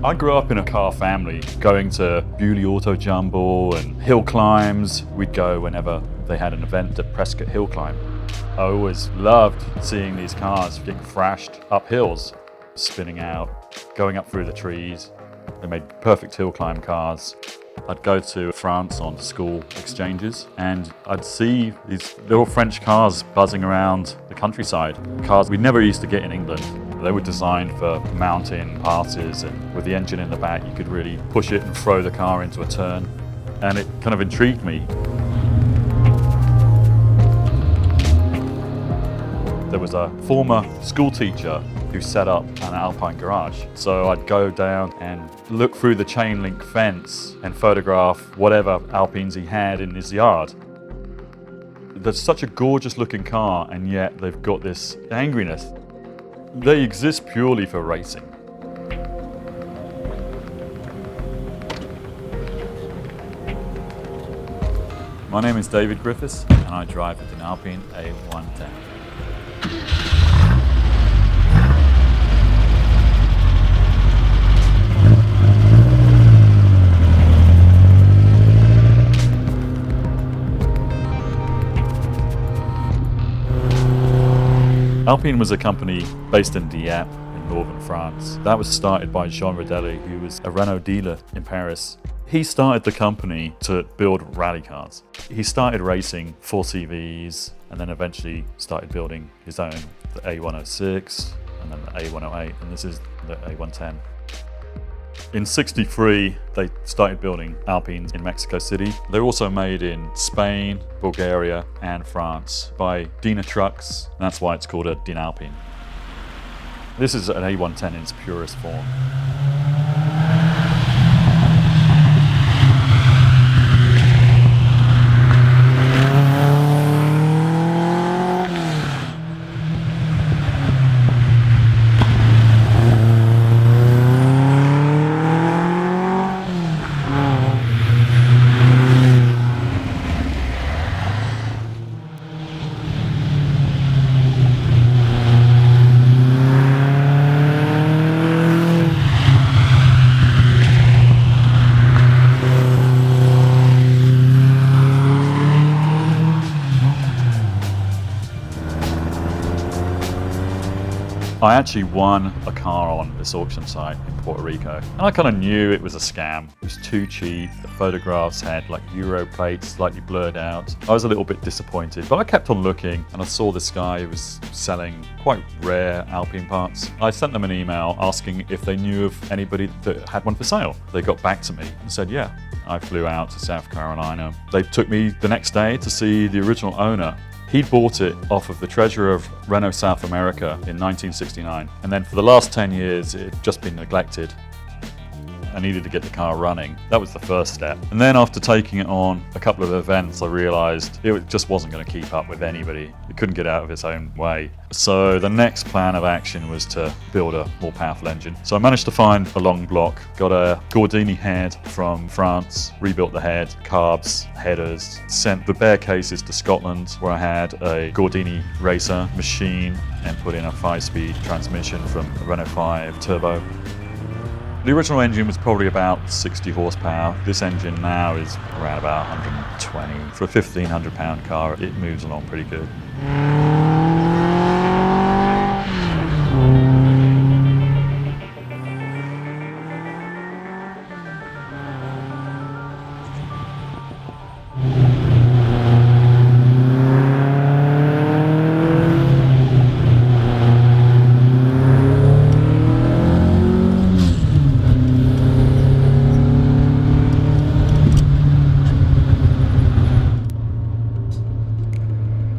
I grew up in a car family, going to Bewley Auto Jumble and hill climbs. We'd go whenever they had an event at Prescott Hill Climb. I always loved seeing these cars getting thrashed up hills, spinning out, going up through the trees. They made perfect hill climb cars. I'd go to France on school exchanges and I'd see these little French cars buzzing around the countryside. Cars we never used to get in England. They were designed for mountain passes, and with the engine in the back you could really push it and throw the car into a turn. And it kind of intrigued me. There was a former school teacher who set up an Alpine garage. So I'd go down and look through the chain link fence and photograph whatever Alpines he had in his yard. There's such a gorgeous looking car, and yet they've got this angriness. They exist purely for racing. My name is David Griffiths and I drive the Dinalpin A110. Alpine was a company based in Dieppe in northern France. That was started by Jean Rodelli, who was a Renault dealer in Paris. He started the company to build rally cars. He started racing 4CVs and then eventually started building his own, the A106 and then the A108, and this is the A110. In '63, they started building Alpines in Mexico City. They're also made in Spain, Bulgaria, and France by Dina Trucks, and that's why it's called a Dinalpin. This is an A110 in its purest form. I actually won a car on this auction site in Puerto Rico, and I kind of knew it was a scam. It was too cheap. The photographs had like Euro plates slightly blurred out. I was a little bit disappointed, but I kept on looking and I saw this guy who was selling quite rare Alpine parts. I sent them an email asking if they knew of anybody that had one for sale. They got back to me and said, yeah. I flew out to South Carolina. They took me the next day to see the original owner. He'd bought it off of the treasurer of Renault South America in 1969. And then for the last 10 years, it had just been neglected. I needed to get the car running. That was the first step. And then after taking it on a couple of events, I realized it just wasn't going to keep up with anybody. It couldn't get out of its own way. So the next plan of action was to build a more powerful engine. So I managed to find a long block, got a Gordini head from France, rebuilt the head, carbs, headers, sent the bare cases to Scotland where I had a Gordini racer machine and put in a 5-speed transmission from a Renault 5 turbo. The original engine was probably about 60 horsepower. This engine now is around about 120. For a £1,500 car, it moves along pretty good.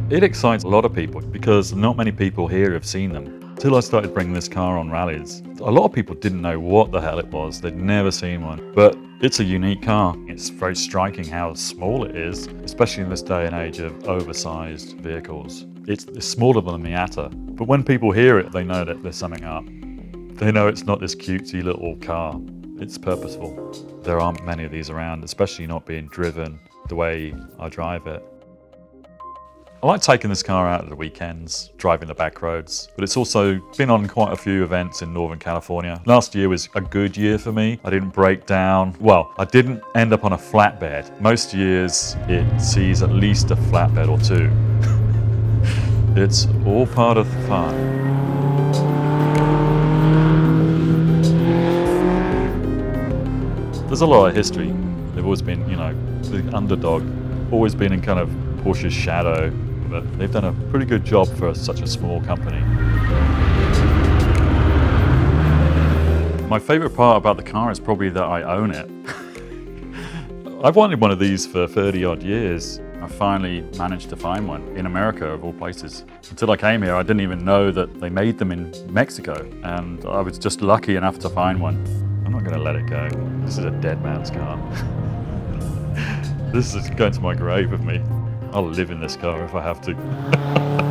It excites a lot of people because not many people here have seen them. Until I started bringing this car on rallies, a lot of people didn't know what the hell it was. They'd never seen one. But it's a unique car. It's very striking how small it is, especially in this day and age of oversized vehicles. It's smaller than the Miata. But when people hear it, they know that there's something up. They know it's not this cutesy little car. It's purposeful. There aren't many of these around, especially not being driven the way I drive it. I like taking this car out at the weekends, driving the back roads, but it's also been on quite a few events in Northern California. Last year was a good year for me. I didn't break down. Well, I didn't end up on a flatbed. Most years it sees at least a flatbed or two. It's all part of the fun. There's a lot of history. They've always been, you know, the underdog, always been in kind of Porsche's shadow, but they've done a pretty good job for such a small company. My favorite part about the car is probably that I own it. I've wanted one of these for 30 odd years. I finally managed to find one in America, of all places. Until I came here, I didn't even know that they made them in Mexico, and I was just lucky enough to find one. I'm not going to let it go. This is a dead man's car. This is going to my grave with me. I'll live in this car if I have to.